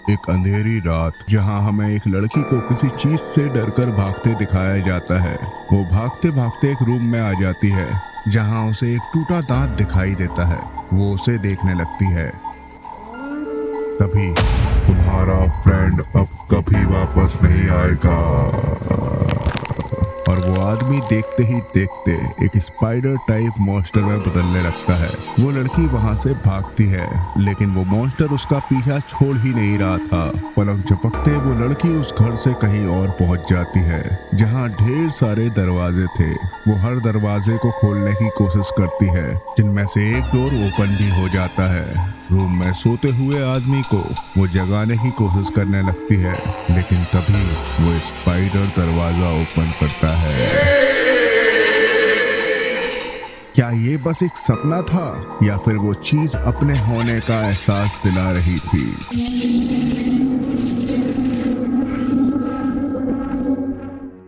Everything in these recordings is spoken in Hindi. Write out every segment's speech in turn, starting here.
एक अंधेरी रात जहां हमें एक लड़की को किसी चीज से डरकर भागते दिखाया जाता है। वो भागते भागते एक रूम में आ जाती है जहां उसे एक टूटा दांत दिखाई देता है। वो उसे देखने लगती है। तभी तुम्हारा फ्रेंड अब कभी वापस नहीं आएगा। और वो आदमी देखते ही देखते एक स्पाइडर टाइप मॉन्स्टर में बदलने लगता है। वो लड़की वहां से भागती है, लेकिन वो मॉन्स्टर उसका पीछा छोड़ ही नहीं रहा था। पलक झपकते वो लड़की उस घर से कहीं और पहुंच जाती है जहां ढेर सारे दरवाजे थे। वो हर दरवाजे को खोलने की कोशिश करती है, जिनमें से एक डोर ओपन भी हो जाता है। रूम में सोते हुए आदमी को वो जगाने की कोशिश करने लगती है, लेकिन तभी वो स्पाइडर दरवाजा ओपन करता है। क्या ये बस एक सपना था या फिर वो चीज अपने होने का एहसास दिला रही थी?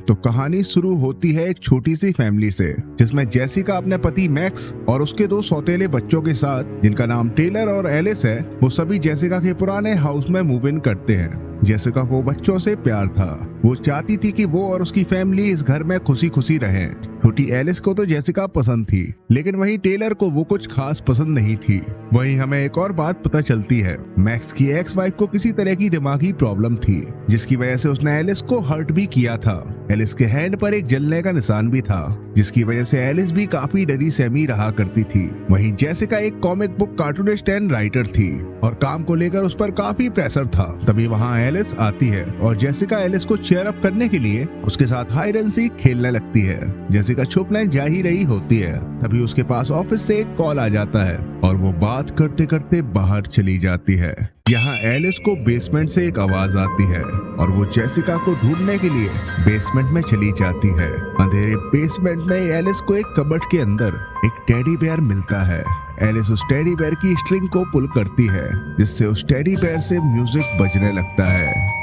तो कहानी शुरू होती है एक छोटी सी फैमिली से, जिसमें जेसिका अपने पति मैक्स और उसके दो सौतेले बच्चों के साथ, जिनका नाम टेलर और एलिस है, वो सभी जेसिका के पुराने हाउस में मूव इन करते हैं। जेसिका को बच्चों से प्यार था। वो चाहती थी कि वो और उसकी फैमिली इस घर में खुशी खुशी रहें। छोटी एलिस को तो जेसिका पसंद थी, लेकिन वहीं टेलर को वो कुछ खास पसंद नहीं थी। वहीं हमें एक और बात पता चलती है, मैक्स की एक्स वाइफ को किसी तरह की दिमागी प्रॉब्लम थी, जिसकी वजह से उसने एलिस को हर्ट भी किया था। एलिस के हैंड पर एक जलने का निशान भी था, जिसकी वजह से एलिस भी काफी डरी सहमी रहा करती थी। वहीं जेसिका एक comic book cartoonist and writer थी और काम को लेकर उस पर काफी प्रेशर था। तभी वहाँ एलिस आती है और जेसिका एलिस को चीयर अप करने के लिए उसके साथ हाइड एंड सीक खेलने लगती है। जेसिका छुपने जा ही रही होती है, तभी उसके पास ऑफिस से एक कॉल आ जाता है और वो बात करते करते बाहर चली जाती है। यहाँ एलिस को बेसमेंट से एक आवाज आती है और वो जेसिका को ढूंढने के लिए बेसमेंट में चली जाती है। अंधेरे बेसमेंट में एलिस को एक कबर्ड के अंदर एक टेडी बेयर मिलता है। एलिस उस टेडी बेयर की स्ट्रिंग को पुल करती है, जिससे उस टेडी बेयर से म्यूजिक बजने लगता है।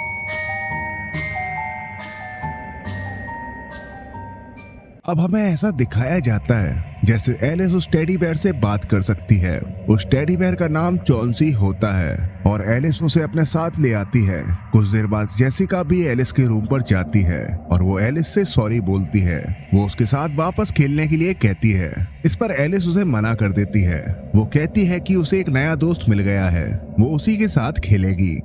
अब हमें ऐसा दिखाया जाता है जैसे एलिस उस टेडी बेयर से बात कर सकती है। उस टेडी बेयर का नाम चॉन्सी होता है और एलिस उसे अपने साथ ले आती है। कुछ देर बाद जेसिका भी एलिस के रूम पर जाती है और वो एलिस से सॉरी बोलती है। वो उसके साथ वापस खेलने के लिए कहती है। इस पर एलिस उसे मना कर देती है। वो कहती है कि उसे एक नया दोस्त मिल गया है, वो उसी के साथ खेलेगी।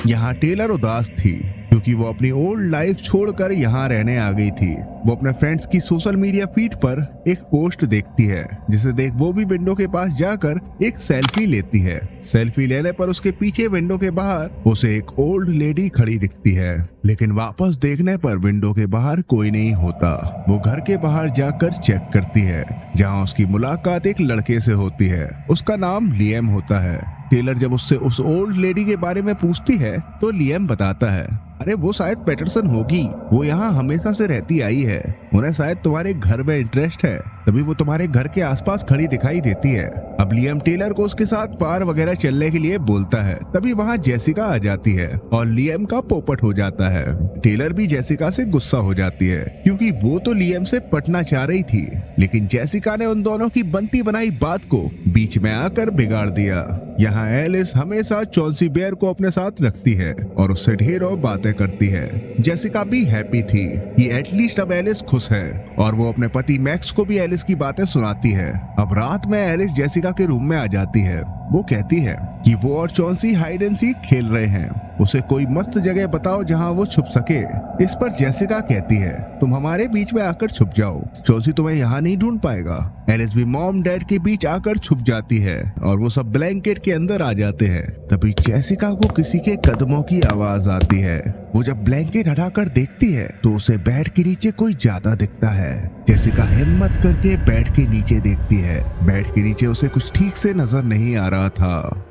यहाँ टेलर उदास थी क्योंकि वो अपनी ओल्ड लाइफ छोड़कर यहाँ रहने आ गई थी। वो अपने फ्रेंड्स की सोशल मीडिया फीड पर एक पोस्ट देखती है, जिसे देख वो भी विंडो के पास जाकर एक सेल्फी लेती है। सेल्फी लेने पर उसके पीछे विंडो के बाहर उसे एक ओल्ड लेडी खड़ी दिखती है, लेकिन वापस देखने पर विंडो के बाहर कोई नहीं होता। वो घर के बाहर जाकर चेक करती है, जहाँ उसकी मुलाकात एक लड़के से होती है। उसका नाम लियम होता है। टेलर जब उससे उस ओल्ड लेडी के बारे में पूछती है तो लियम बताता है, अरे वो शायद पैटरसन होगी, वो यहाँ हमेशा से रहती आई है, उन्हें शायद तुम्हारे घर में इंटरेस्ट है, तभी वो तुम्हारे घर के आसपास खड़ी दिखाई देती है। अब लियम टेलर को उसके साथ पार वगैरह चलने के लिए बोलता है। तभी वहाँ जेसिका आ जाती है और लियम का पोपट हो जाता है। टेलर भी जेसिका से गुस्सा हो जाती है क्योंकि वो तो लियम से पटना चाह रही थी, लेकिन जेसिका ने उन दोनों की बनती बनाई बात को बीच में आकर बिगाड़ दिया। यहाँ एलिस हमेशा चॉन्सी बेयर को अपने साथ रखती है और उससे ढेरों बातें करती है। जेसिका भी हैप्पी थी कि एटलीस्ट अब एलिस खुश है और वो अपने पति मैक्स को भी एलिस की बातें सुनाती है। अब रात में एलिस जेसिका के रूम में आ जाती है। वो कहती है कि वो और चॉन्सी हाइड एंड सीक खेल रहे हैं, उसे कोई मस्त जगह बताओ जहां वो छुप सके। इस पर जेसिका कहती है, तुम हमारे बीच में आकर छुप जाओ, चॉन्सी तुम्हें यहाँ नहीं ढूंढ पाएगा। एलिस भी मॉम डैड के बीच आकर छुप जाती है और वो सब ब्लैंकेट के अंदर आ जाते हैं। तभी जेसिका को किसी के कदमों की आवाज आती है। वो जब ब्लैंकेट हटाकर देखती है तो उसे बेड के नीचे कोई ज्यादा दिखता है। जेसिका हिम्मत करके बेड के नीचे देखती है। बेड के नीचे उसे कुछ ठीक से नजर नहीं आ रहा था।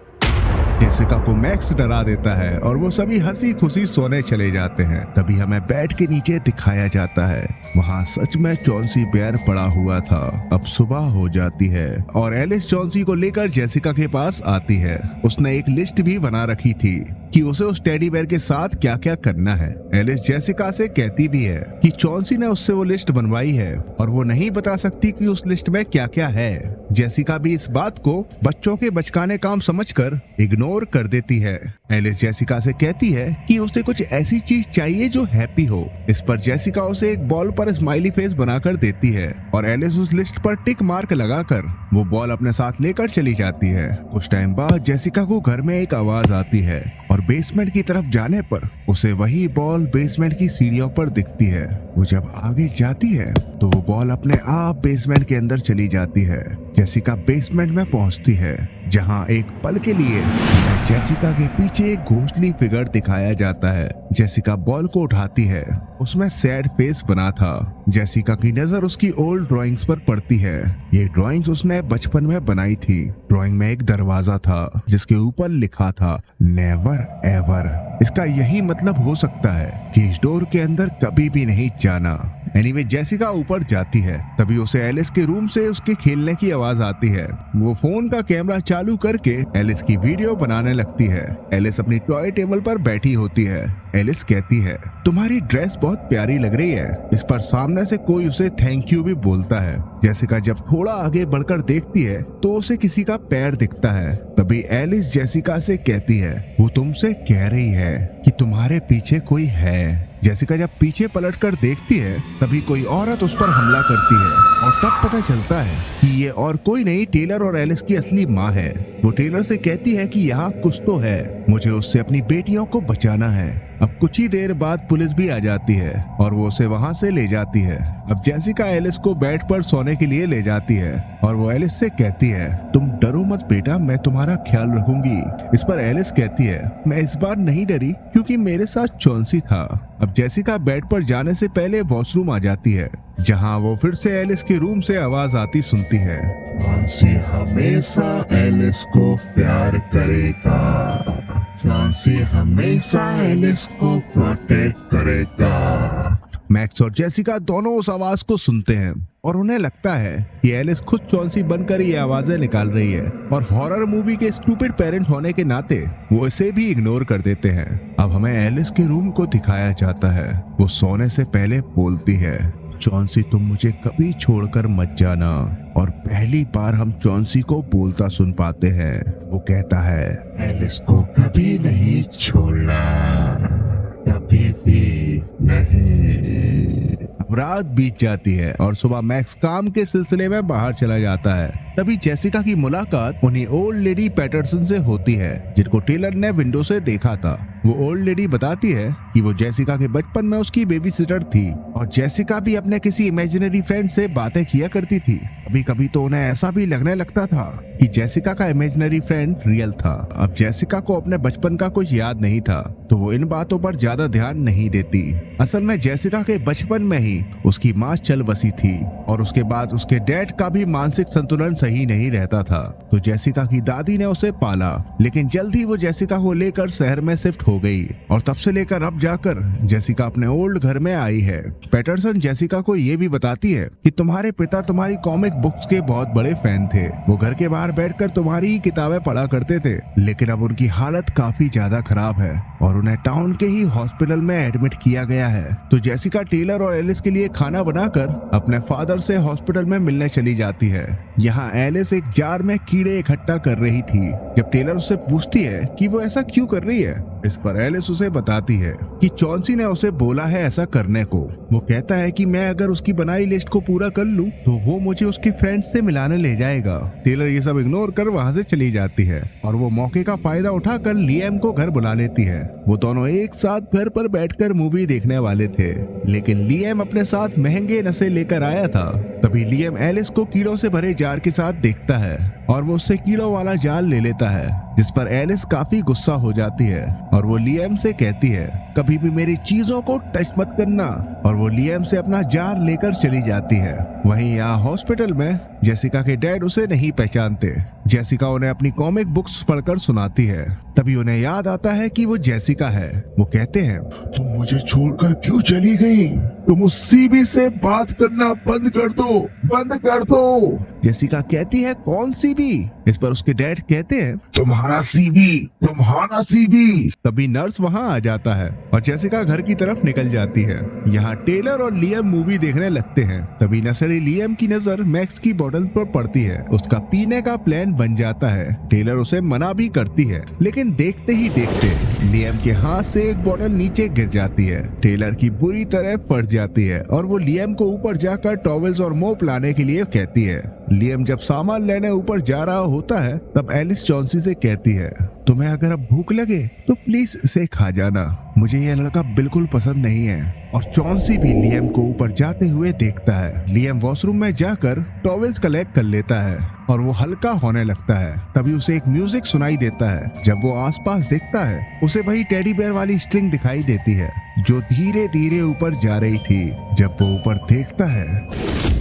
जेसिका को मैक्स डरा देता है और वो सभी हंसी खुशी सोने चले जाते हैं। तभी हमें बेड के नीचे दिखाया जाता है, वहाँ सच में चॉन्सी बेयर पड़ा हुआ था। अब सुबह हो जाती है और एलिस चॉन्सी को लेकर जेसिका के पास आती है। उसने एक लिस्ट भी बना रखी थी कि उसे उस टेडी बेयर के साथ क्या क्या करना है। एलिस जेसिका से कहती भी है कि चॉन्सी ने उससे वो लिस्ट बनवाई है और वो नहीं बता सकती कि उस लिस्ट में क्या क्या है। जेसिका भी इस बात को बच्चों के बचकाने काम समझकर इग्नोर कर देती है। एलिस जेसिका से कहती है कि उसे कुछ ऐसी चीज चाहिए जो हैप्पी हो। इस पर जेसिका उसे एक बॉल पर स्माइली फेस बनाकर देती है और एलिस उस लिस्ट पर टिक मार्क लगाकर वो बॉल अपने साथ लेकर चली जाती है। कुछ टाइम बाद जेसिका को घर में एक आवाज आती है और बेसमेंट की तरफ जाने पर उसे वही बॉल बेसमेंट की सीढ़ियों पर दिखती है। वो जब आगे जाती है तो वो बॉल अपने आप बेसमेंट के अंदर चली जाती है। जेसिका बेसमेंट में पहुंचती है जहां एक पल के लिए जेसिका के पीछे एक घोस्टली फिगर दिखाया जाता है। जेसिका बॉल को उठाती है, उसमें सैड फेस बना था। जेसिका की नजर उसकी ओल्ड ड्राइंग्स पर पड़ती है। ये ड्राइंग्स उसने बचपन में बनाई थी। ड्राइंग में एक दरवाजा था जिसके ऊपर लिखा था नेवर एवर। इसका यही मतलब हो सकता है कि इस डोर के अंदर कभी भी नहीं जाना। एनीवे जेसिका ऊपर जाती है, तभी उसे एलिस के रूम से उसके खेलने की आवाज आती है। वो फोन का कैमरा चालू करके एलिस की वीडियो बनाने लगती है। एलिस अपनी टॉय टेबल पर बैठी होती है। एलिस कहती है, तुम्हारी ड्रेस बहुत प्यारी लग रही है। इस पर सामने से कोई उसे थैंक यू भी बोलता है। जेसिका जब थोड़ा आगे बढ़कर देखती है तो उसे किसी का पैर दिखता है। तभी एलिस जेसिका से कहती है, वो तुमसे कह रही है कि तुम्हारे पीछे कोई है। जेसिका जब पीछे पलटकर देखती है तभी कोई औरत उस पर हमला करती है और तब पता चलता है कि ये और कोई नहीं टेलर और एलिस की असली माँ है। वो टेलर से कहती है कि यहाँ कुछ तो है, मुझे उससे अपनी बेटियों को बचाना है। अब कुछ ही देर बाद पुलिस भी आ जाती है और वो उसे वहाँ से ले जाती है। अब जेसिका एलिस को बेड पर सोने के लिए ले जाती है और वो एलिस से कहती है, तुम डरो मत बेटा, मैं तुम्हारा ख्याल रखूंगी। इस पर एलिस कहती है, मैं इस बार नहीं डरी क्योंकि मेरे साथ चॉन्सी था। अब जेसिका बेड पर जाने से पहले वॉशरूम आ जाती है जहाँ वो फिर से एलिस के रूम से आवाज आती सुनती है, चॉन्सी हमेशा एलिस को प्यार करेगा, चॉन्सी हमेशा एलिस को प्रोटेक्ट करेगा। मैक्स और जेसिका दोनों उस आवाज को सुनते हैं और उन्हें लगता है कि एलिस खुद चॉन्सी बनकर ये आवाजें निकाल रही है और हॉरर मूवी के स्टूपिड पेरेंट होने के नाते वो इसे भी इग्नोर कर देते हैं। अब हमें एलिस के रूम को दिखाया जाता है। वो सोने से पहले बोलती है, चॉन्सी तुम मुझे कभी छोड़कर मत जाना। और पहली बार हम चॉन्सी को बोलता सुन पाते हैं। वो कहता है, एलिस को कभी नहीं छोड़ना, कभी भी नहीं। अब रात बीत जाती है और सुबह मैक्स काम के सिलसिले में बाहर चला जाता है। तभी जेसिका की मुलाकात उन्हीं ओल्ड लेडी पैटरसन से होती है जिनको टेलर ने विंडो से देखा था। वो ओल्ड लेडी बताती है कि वो जेसिका के बचपन में उसकी बेबी सिटर थी और जेसिका भी अपने किसी इमेजिनरी फ्रेंड से बातें किया करती थी। कभी कभी तो उन्हें ऐसा भी लगने लगता था कि जेसिका का इमेजिनरी फ्रेंड रियल था। अब जेसिका को अपने बचपन का कुछ याद नहीं था तो वो इन बातों पर ज्यादा ध्यान नहीं देती। असल में जेसिका के बचपन में ही उसकी माँ चल बसी थी और उसके बाद उसके डैड का भी मानसिक संतुलन सही नहीं रहता था। तो जेसिका की दादी ने उसे पाला, लेकिन जल्द ही वो जेसिका को लेकर शहर में शिफ्ट हो गई और तब से लेकर अब जाकर जेसिका अपने ओल्ड घर में आई है। पैटरसन जेसिका को ये भी बताती है कि तुम्हारे पिता तुम्हारी कॉमिक बुक्स के बहुत बड़े फैन थे। वो घर के बाहर बैठकर तुम्हारी ही किताबें पढ़ा करते थे, लेकिन अब उनकी हालत काफी ज्यादा खराब है और उन्हें टाउन के ही हॉस्पिटल में एडमिट किया गया है। तो जेसिका टेलर और एलिस के लिए खाना बनाकर अपने फादर से हॉस्पिटल में मिलने चली जाती है। यहाँ एलिस एक जार में कीड़े इकट्ठा कर रही थी। जब टेलर उससे पूछती है कि वो ऐसा क्यों कर रही है, इस पर एलिस उसे बताती है कि चॉन्सी ने उसे बोला है ऐसा करने को। वो कहता है कि मैं अगर उसकी बनाई लिस्ट को पूरा कर लूं तो वो मुझे उसके फ्रेंड्स से मिलाने ले जाएगा। टेलर ये सब इग्नोर कर वहाँ से चली जाती है और वो मौके का फायदा उठाकर लिएम को घर बुला लेती है। वो दोनों एक साथ घर पर बैठकर मूवी देखने वाले थे, लेकिन लिएम अपने साथ महंगे नशे लेकर आया था। तभी लिएम एलिस को कीड़ों से भरे जार के साथ देखता है और वो उससे कीड़ों वाला जाल ले लेता है, जिस पर एलिस काफी गुस्सा हो जाती है और वो लिएम से कहती है, कभी भी मेरी चीजों को टच मत करना, और वो लिएम से अपना जार लेकर चली जाती है। वहीं यहाँ हॉस्पिटल में जेसिका के डैड उसे नहीं पहचानते। जेसिका उन्हें अपनी कॉमिक बुक्स पढ़कर सुनाती है। तभी उन्हें याद आता है कि वो जेसिका है। वो कहते हैं, तुम मुझे छोड़कर क्यों चली गई? तुम उस सीबी से बात करना बंद कर दो, बंद कर दो। जेसिका कहती है कौन सी भी। इस पर उसके डैड कहते हैं तुम्हारा सीवी, तुम्हारा सीवी। तभी नर्स वहाँ आ जाता है और जेसिका घर की तरफ निकल जाती है। यहाँ टेलर और लियम मूवी देखने लगते हैं। तभी नर्सरी लियम की नजर मैक्स की बोतल पर पड़ती है। उसका पीने का प्लान बन जाता है। टेलर उसे मना भी करती है, लेकिन देखते ही देखते लियम के हाथ से एक बोतल नीचे गिर जाती है। टेलर की बुरी तरह फट जाती है और वो लियम को ऊपर जाकर टॉवेल्स और मोप लाने के लिए कहती है। लियम जब सामान लेने ऊपर जा रहा होता है तब एलिस चॉन्सी से कहती है तुम्हें अगर अब भूख लगे तो प्लीज इसे खा जाना, मुझे यह लड़का बिल्कुल पसंद नहीं है। और चॉन्सी भी लियम को ऊपर जाते हुए देखता है। लियम वॉशरूम में जाकर टॉवेल्स कलेक्ट कर लेता है और वो हल्का होने लगता है। तभी उसे एक म्यूजिक सुनाई देता है। जब वो आसपास देखता है उसे वही टेडी बेयर वाली स्ट्रिंग दिखाई देती है जो धीरे धीरे ऊपर जा रही थी। जब वो ऊपर देखता है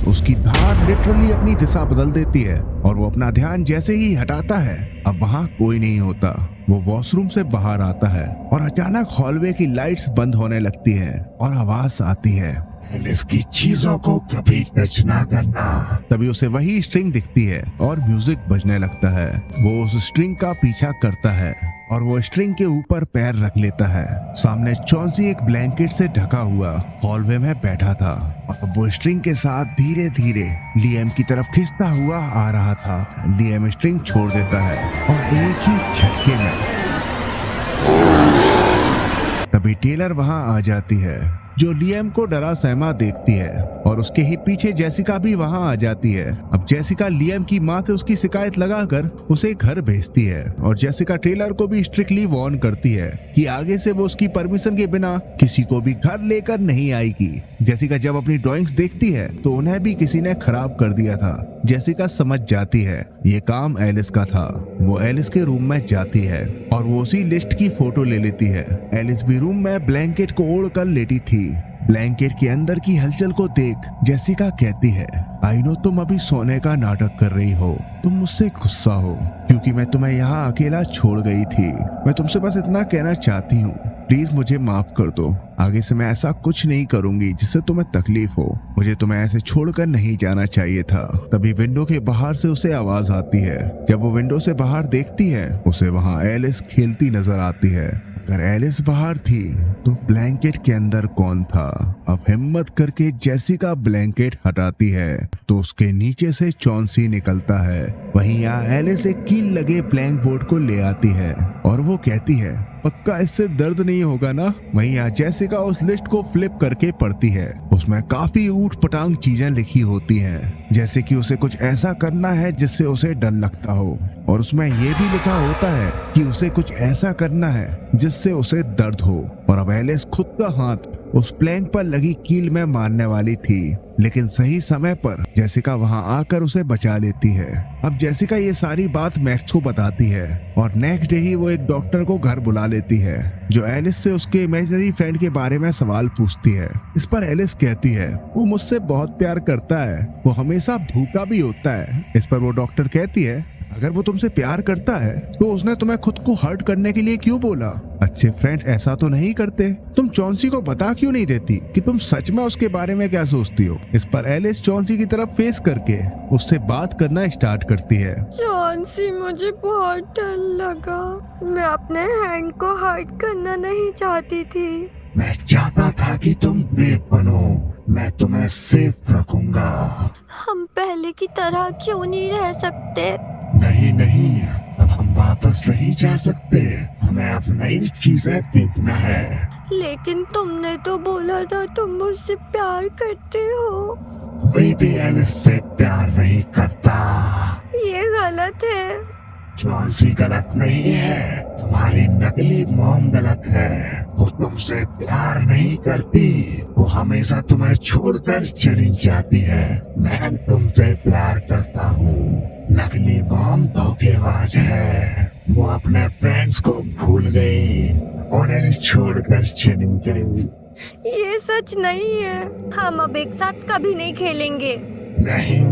उसकी धार लिटरली अपनी दिशा बदल देती है और वो अपना ध्यान जैसे ही हटाता है अब वहाँ कोई नहीं होता। वो वॉशरूम से बाहर आता है और अचानक हॉलवे की लाइट्स बंद होने लगती है और आवाज आती है एलिस की चीजों को कभी टच ना करना। तभी उसे वही स्ट्रिंग दिखती है और म्यूजिक बजने लगता है। वो उस स्ट्रिंग का पीछा करता है और वो स्ट्रिंग के ऊपर पैर रख लेता है। सामने चॉन्सी एक ब्लैंकेट से ढका हुआ हॉलवे में बैठा था और वो स्ट्रिंग के साथ धीरे धीरे लियम की तरफ खिंचता हुआ आ रहा था। लियम स्ट्रिंग छोड़ देता है और एक ही झटके में तभी टेलर वहां आ जाती है जो लियम को डरा सहमा देखती है और उसके ही पीछे जेसिका भी वहां आ जाती है। अब जेसिका लियम की मां के उसकी शिकायत लगाकर उसे घर भेजती है और जेसिका टेलर को भी स्ट्रिक्टली वार्न करती है कि आगे से वो उसकी परमिशन के बिना किसी को भी घर लेकर नहीं आएगी। जेसिका जब अपनी ड्राइंग्स देखती है तो उन्हें भी किसी ने खराब कर दिया था। जेसिका समझ जाती है ये काम एलिस का था। वो एलिस के रूम में जाती है और वो उसी लिस्ट की फोटो ले लेती है। एलिस भी रूम में ब्लैंकेट को ओढ़कर लेटी थी। ब्लैंकेट के अंदर की हलचल को देख जेसिका कहती है आई नो तुम अभी सोने का नाटक कर रही हो, तुम मुझसे गुस्सा हो क्योंकि मैं तुम्हें यहाँ अकेला छोड़ गई थी। मैं तुमसे बस इतना कहना चाहती हूँ, प्लीज मुझे माफ कर दो। आगे से मैं ऐसा कुछ नहीं करूंगी जिससे तुम्हें तकलीफ हो। मुझे तुम्हें ऐसे छोड़कर नहीं जाना चाहिए था। तभी विंडो के बाहर से उसे आवाज आती है। जब वो विंडो से बाहर देखती है उसे वहाँ एलिस खेलती नजर आती है। अगर एलिस बाहर थी तो ब्लैंकेट के अंदर कौन था? अब हिम्मत करके जेसिका ब्लैंकेट हटाती है तो उसके नीचे से चॉन्सी निकलता है। वहीं यहाँ एलिस एक कील लगे ब्लैंक बोर्ड को ले आती है और वो कहती है पक्का इससे दर्द नहीं होगा ना। वहीं यहाँ जेसिका उस लिस्ट को फ्लिप करके पढ़ती है। उसमें काफी ऊट पटांग चीजें लिखी होती हैं, जैसे कि उसे कुछ ऐसा करना है जिससे उसे डर लगता हो और उसमें ये भी लिखा होता है कि उसे कुछ ऐसा करना है जिससे उसे दर्द हो। और अब एलिस खुद का हाथ उस प्लैंक पर लगी कील में मारने वाली थी, लेकिन सही समय पर जेसिका वहां आकर उसे बचा लेती है। अब जेसिका ये सारी बात मैक्स को बताती है और नेक्स्ट डे ही वो एक डॉक्टर को घर बुला लेती है जो एलिस से उसके इमेजिनरी फ्रेंड के बारे में सवाल पूछती है। इस पर एलिस कहती है वो मुझसे बहुत प्यार करता है, वो हमेशा भूखा भी होता है। इस पर वो डॉक्टर कहती है अगर वो तुमसे प्यार करता है तो उसने तुम्हें खुद को हर्ट करने के लिए क्यों बोला? अच्छे फ्रेंड ऐसा तो नहीं करते। तुम चॉन्सी को बता क्यों नहीं देती कि तुम सच में उसके बारे में क्या सोचती हो? इस पर एलिस चॉन्सी की तरफ फेस करके उससे बात करना स्टार्ट करती है। चॉन्सी मुझे बहुत डर लगा, मैं अपने हैंड को हर्ट करना नहीं चाहती थी। मैं चाहता था कि तुम ब्रेव बनो, मैं तुम्हें सेफ रखूंगा। हम पहले की तरह क्यों नहीं रह सकते? नहीं नहीं, अब हम वापस नहीं जा सकते, हमें अब नई चीजें देखना है। लेकिन तुमने तो बोला था तुम मुझसे प्यार करते हो। कोई भी एलिस से प्यार नहीं करता। ये गलत है। चॉन्सी गलत नहीं है, तुम्हारी नकली मॉम गलत है। वो तुमसे प्यार नहीं करती, वो हमेशा तुम्हें छोड़कर चली जाती है। मैं तुमसे प्यार करता हूँ। नकली मॉम धोखेबाज है, वो अपने फ्रेंड्स को भूल गई, उन्हें छोड़कर चली गई। ये सच नहीं है। हम अब एक साथ कभी नहीं खेलेंगे। नहीं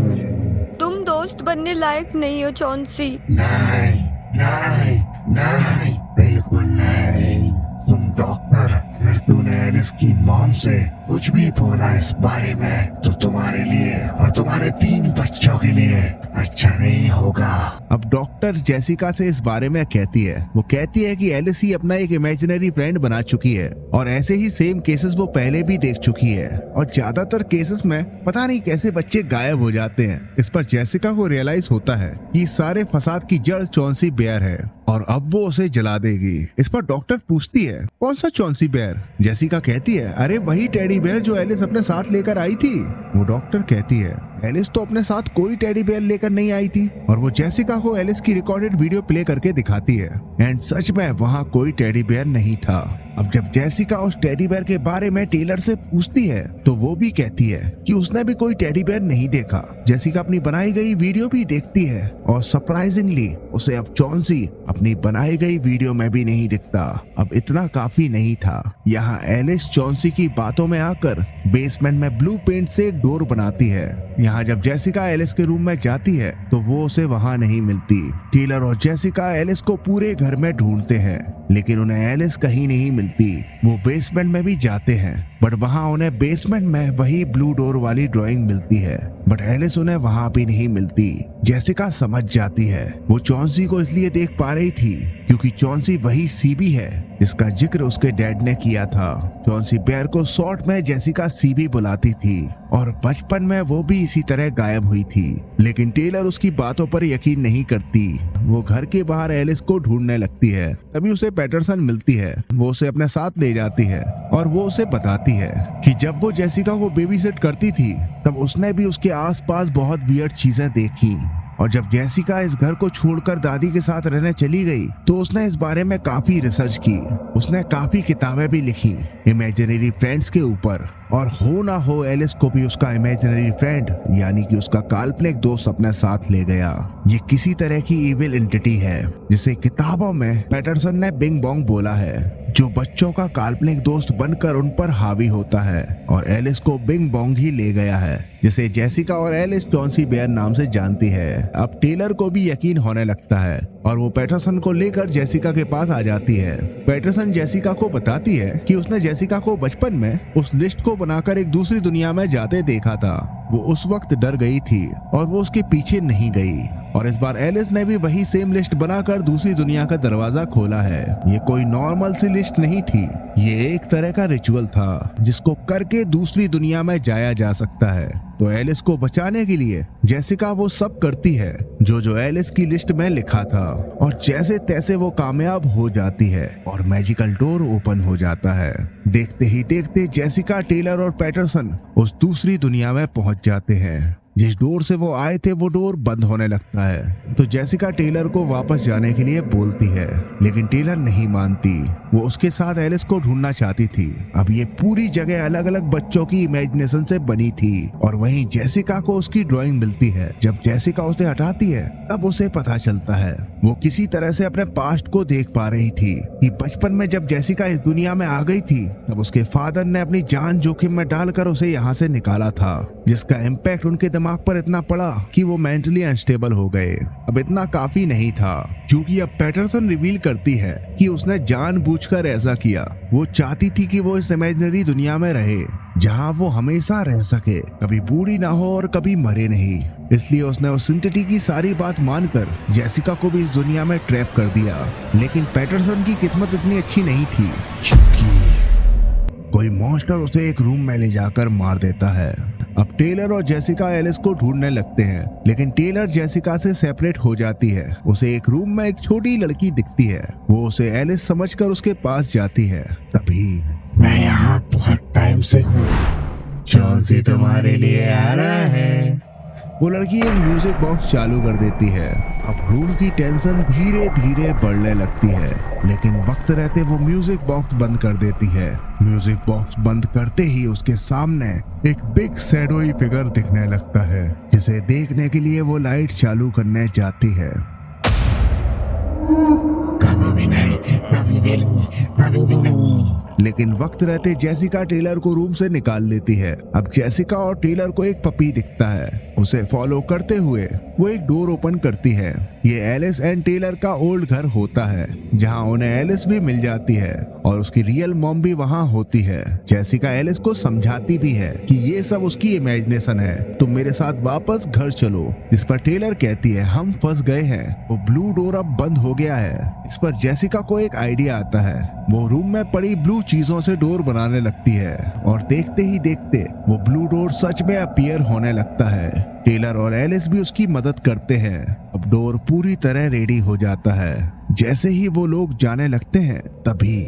तुम दोस्त बनने लायक नहीं हो चॉन्सी। नहीं नहीं नहीं, बिल्कुल नहीं। तुम डॉक्टर, फिर तूने एलिस की मॉम से कुछ भी बोला इस बारे में तो तुम्हारे लिए और तुम्हारे 3 बच्चों के लिए अच्छा नहीं होगा। अब डॉक्टर जेसिका से इस बारे में कहती है, वो कहती है कि एलिस ही अपना एक इमेजिनरी फ्रेंड बना चुकी है और ऐसे ही सेम केसेस वो पहले भी देख चुकी है और ज्यादातर केसेस में पता नहीं कैसे बच्चे गायब हो जाते हैं। इस पर जेसिका को रियलाइज होता है कि इस सारे फसाद की जड़ चौंसी बेयर है और अब वो उसे जला देगी। इस पर डॉक्टर पूछती है, कौन सा चौंसी बेयर? जेसिका कहती है, अरे वही टेडी बेयर जो एलिस अपने साथ लेकर आई थी। वो डॉक्टर कहती है, एलिस तो अपने साथ कोई टेडी बेयर लेकर नहीं आई थी। और वो जेसिका को एलिस की रिकॉर्डेड वीडियो प्ले करके दिखाती है एंड सच में वहाँ कोई टेडी बेयर नहीं था। अब जब जेसिका उस टेडी बेयर के बारे में टेलर से पूछती है तो वो भी कहती है कि उसने भी कोई टेडी बेयर नहीं देखा। जेसिका अपनी बनाई गई वीडियो भी देखती है और सरप्राइजिंगली उसे अब चौंसी अपनी बनाई गई वीडियो में भी नहीं दिखता। अब इतना काफी नहीं था, यहाँ एलिस चौंसी की बातों में आकर बेसमेंट में ब्लू पेंट से एक डोर बनाती है। यहाँ जब जेसिका एलिस के रूम में जाती है तो वो उसे वहाँ नहीं मिलती। टेलर और जेसिका एलिस को पूरे घर में ढूंढते हैं लेकिन उन्हें एलिस कहीं नहीं मिलती। वो बेसमेंट में भी जाते हैं बट वहाँ उन्हें बेसमेंट में वही ब्लू डोर वाली ड्राइंग मिलती है बट एलिस उन्हें वहाँ भी नहीं मिलती। जेसिका समझ जाती है वो चौंसी को इसलिए देख पा रही थी क्योंकि चौंसी वही सीबी है जिसका जिक्र उसके डैड ने किया था। चौंसी बेयर को शॉर्ट में जेसिका सीबी बुलाती थी और बचपन में वो भी इसी तरह गायब हुई थी लेकिन टेलर उसकी बातों पर यकीन नहीं करती। वो घर के बाहर एलिस को ढूंढने लगती है, तभी उसे पैटरसन मिलती है। वो उसे अपने साथ ले जाती है और वो उसे बताती है कि जब वो जेसिका को बेबी सिट करती थी तब उसने भी उसके आसपास बहुत वियर्ड चीजें देखी और जब जेसिका इस घर को छोड़कर दादी के साथ रहने चली गई तो उसने इस बारे में काफी रिसर्च की। उसने काफी किताबें भी लिखी इमेजिनरी फ्रेंड्स के ऊपर और हो ना हो एलिस को भी उसका इमेजिनरी फ्रेंड यानी कि उसका काल्पनिक दोस्त अपने साथ ले गया। ये किसी तरह की इविल एंटिटी है जिसे किताबों में पैटरसन ने बिंग बोंग बोला है, जो बच्चों का काल्पनिक दोस्त बनकर उन पर हावी होता है और एलिस को बिंग बोंग ही ले गया है, जिसे जेसिका और एलिस चौंसी बेयर नाम से जानती है। अब टेलर को भी यकीन होने लगता है और वो पैटरसन को लेकर जेसिका के पास आ जाती है। पैटरसन जेसिका को बताती है कि उसने जेसिका को बचपन में उस लिस्ट को बनाकर एक दूसरी दुनिया में जाते देखा था। वो उस वक्त डर गई थी और वो उसके पीछे नहीं गई और इस बार एलिस ने भी वही सेम लिस्ट बनाकर दूसरी दुनिया का दरवाजा खोला है। ये कोई नॉर्मल सी लिस्ट नहीं थी, ये एक तरह का रिचुअल था जिसको करके दूसरी दुनिया में जाया जा सकता है। तो एलिस को बचाने के लिए जेसिका वो सब करती है जो एलिस की लिस्ट में लिखा था और जैसे तैसे वो कामयाब हो जाती है और मैजिकल डोर ओपन हो जाता है। देखते ही देखते जेसिका, टेलर और पैटरसन उस दूसरी दुनिया में पहुंच जाते हैं। जिस डोर से वो आए थे वो डोर बंद होने लगता है तो जेसिका टेलर को वापस जाने के लिए बोलती है लेकिन टेलर नहीं मानती। वो उसके साथ एलिस को ढूंढना चाहती थी। अब ये पूरी जगह अलग अलग बच्चों की इमेजिनेशन से बनी थी और वहीं जेसिका को उसकी ड्राइंग मिलती है। जब जेसिका उसे हटाती है तब उसे पता चलता है वो किसी तरह से अपने पास्ट को देख पा रही थी कि बचपन में जब जेसिका इस दुनिया में आ गई थी तब उसके फादर ने अपनी जान जोखिम में डालकर उसे यहाँ से निकाला था, जिसका इम्पैक्ट उनके दिमाग पर इतना पड़ा कि वो मेंटली अनस्टेबल हो गए। अब इतना काफी नहीं था क्योंकि अब पैटरसन रिवील करती है कि उसने जानबूझकर ऐसा किया। वो चाहती थी कि वो इस इमेजिनरी दुनिया में रहे जहां वो हमेशा रह सके, कभी बूढ़ी ना हो और कभी मरे नहीं। इसलिए उसने उस सिंथेटी की सारी बात मानकर जेसिका को भी इस दुनिया में ट्रैप कर दिया। लेकिन पैटरसन की किस्मत इतनी अच्छी नहीं थी क्योंकि कोई मॉन्स्टर उसे एक रूम में ले जाकर मार देता है। अब टेलर और जेसिका एलिस को ढूंढने लगते हैं लेकिन टेलर जेसिका से सेपरेट हो जाती है। उसे एक रूम में एक छोटी लड़की दिखती है। वो उसे एलिस समझकर उसके पास जाती है। तभी मैं यहाँ बहुत टाइम से हूँ, चौंसी तुम्हारे लिए आ रहा है। वो लड़की एक म्यूजिक बॉक्स चालू कर देती है। अब रूम की टेंशन धीरे धीरे बढ़ने लगती है लेकिन वक्त रहते वो म्यूजिक बॉक्स बंद कर देती है। म्यूजिक बॉक्स बंद करते ही उसके सामने एक बिग शैडोई फिगर दिखने लगता है, जिसे देखने के लिए वो लाइट चालू करने जाती है। कभी भी नहीं, कभी भी नहीं, कभी भी नहीं। लेकिन वक्त रहते जेसिका टेलर को रूम से निकाल लेती है। अब जेसिका और टेलर को एक पपी दिखता है। उसे फॉलो करते हुए वो एक डोर ओपन करती है। ये एलिस एंड टेलर का ओल्ड घर होता है जहां उन्हें एलिस भी मिल जाती है और उसकी रियल मॉम भी वहाँ होती है। जेसिका एलिस को समझाती भी है कि ये सब उसकी इमेजिनेशन है, तुम मेरे साथ वापस घर चलो। इस पर टेलर कहती है हम फंस गए हैं, वो ब्लू डोर अब बंद हो गया है। इस पर जेसिका को एक आइडिया आता है, वो रूम में पड़ी ब्लू चीजों से डोर बनाने लगती है और देखते ही देखते वो ब्लू डोर सच में अपीयर होने लगता है। टेलर और एलिस भी उसकी मदद करते हैं। अब डोर पूरी तरह रेडी हो जाता है। जैसे ही वो लोग जाने लगते हैं तभी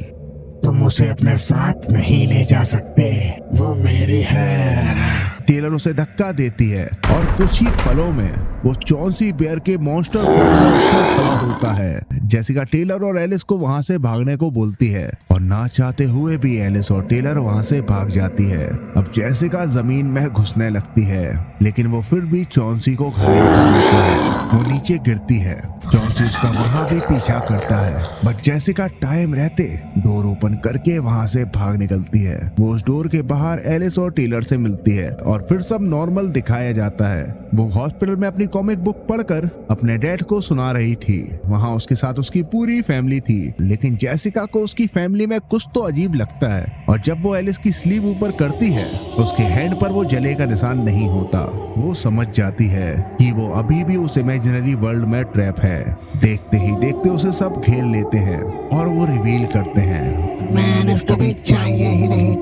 तुम उसे अपने साथ नहीं ले जा सकते, वो मेरी है। टेलर उसे धक्का देती है और कुछ ही पलों में वो चौंसी बेयर के मॉन्स्टर फॉर्म में उठकर खड़ा होता है। जेसिका टेलर और एलिस को वहां से भागने को बोलती है और ना चाहते हुए भी एलिस और टेलर वहां से भाग जाती है। अब जेसिका जमीन में घुसने लगती है, लेकिन वो फिर भी चौंसी को घायल कर देता है। वो नीचे गिरती है। चौंसी उसका वहां भी पीछा करता है, बट जेसिका टाइम रहते डोर ओपन करके वहां से भाग निकलती है। वो उस डोर के बाहर एलिस और टेलर से मिलती है और फिर सब नॉर्मल दिखाया जाता है। वो हॉस्पिटल में अपनी कॉमिक बुक पढ़कर अपने डैड को सुना रही थी। वहाँ उसके साथ उसकी पूरी फैमिली थी, लेकिन जेसिका को उसकी फैमिली में कुछ तो अजीब लगता है और जब वो एलिस की स्लीव ऊपर करती है तो उसके हैंड पर वो जले का निशान नहीं होता। वो समझ जाती है कि वो अभी भी उस इमेजिनरी वर्ल्ड में ट्रैप है। देखते ही देखते उसे सब घेर लेते हैं और वो रिवील करते हैं, मैं इसको भी चाहिए ही नहीं,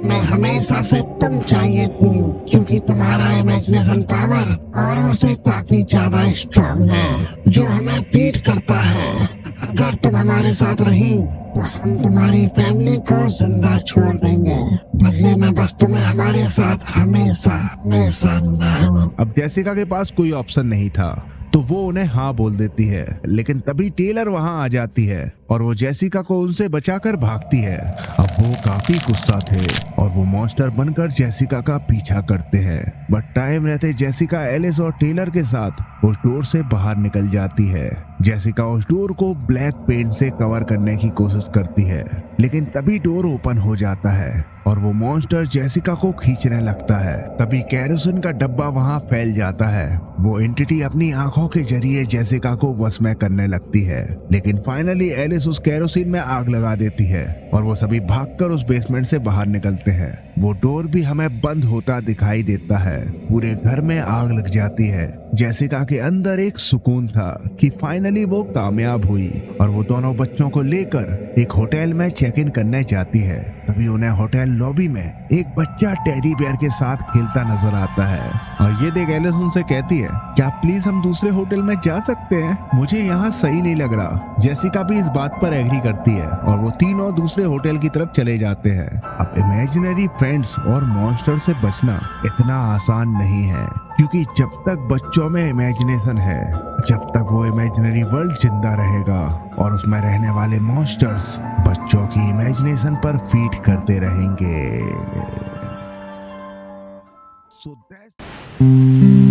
मैं हमेशा से तुम चाहिए थी, क्योंकि तुम्हारा इमेजिनेशन पावर और उसे काफी ज्यादा स्ट्रॉन्ग है जो हमें बीट करता है। अगर तुम हमारे साथ रही तो हम तुम्हारी फैमिली को जिंदा छोड़ देंगे, बदले में बस तुम्हें हमारे साथ हमेशा हमेशा रहो। अब जेसिका के पास कोई ऑप्शन नहीं था तो वो उन्हें हाँ बोल देती है, लेकिन तभी टेलर वहां आ जाती है और वो जेसिका को उनसे बचाकर भागती है। अब वो काफी गुस्सा थे और वो मॉन्स्टर बनकर जेसिका का पीछा करते हैं, बट टाइम रहते जेसिका एलिस और टेलर के साथ उस डोर से बाहर निकल जाती है। जेसिका उस डोर को ब्लैक पेंट से कवर करने की कोशिश करती है, लेकिन तभी डोर ओपन हो जाता है और वो मॉन्स्टर जेसिका को खींचने लगता है। तभी कैरोसिन का डब्बा वहां फैल जाता है। वो एंटिटी अपनी आंखों के जरिए जेसिका को वश में करने लगती है, लेकिन फाइनली एलिस उस कैरोसिन में आग लगा देती है और वो सभी भागकर उस बेसमेंट से बाहर निकलते हैं। वो डोर भी हमें बंद होता दिखाई देता है। पूरे घर में आग लग जाती है। जेसिका के अंदर एक सुकून था कि फाइनली वो कामयाब हुई और वो दोनों बच्चों को लेकर एक होटल में चेक इन करने जाती है। तभी उन्हें होटल लॉबी में एक बच्चा टेडी बेयर के साथ खेलता नजर आता है और ये देख एलिस उनसे कहती है, क्या प्लीज हम दूसरे होटल में जा सकते हैं, मुझे यहाँ सही नहीं लग रहा। जेसिका भी इस बात पर एग्री करती है और वो तीनों दूसरे होटल की तरफ चले जाते हैं। अब इमेजिनरी फ्रेंड्स और मॉन्स्टर से बचना इतना आसान नहीं है, क्योंकि जब तक बच्चों में इमेजिनेशन है, जब तक वो इमेजिनरी वर्ल्ड जिंदा रहेगा और उसमें रहने वाले मॉन्स्टर्स बच्चों की इमेजिनेशन पर फीड करते रहेंगे। So that's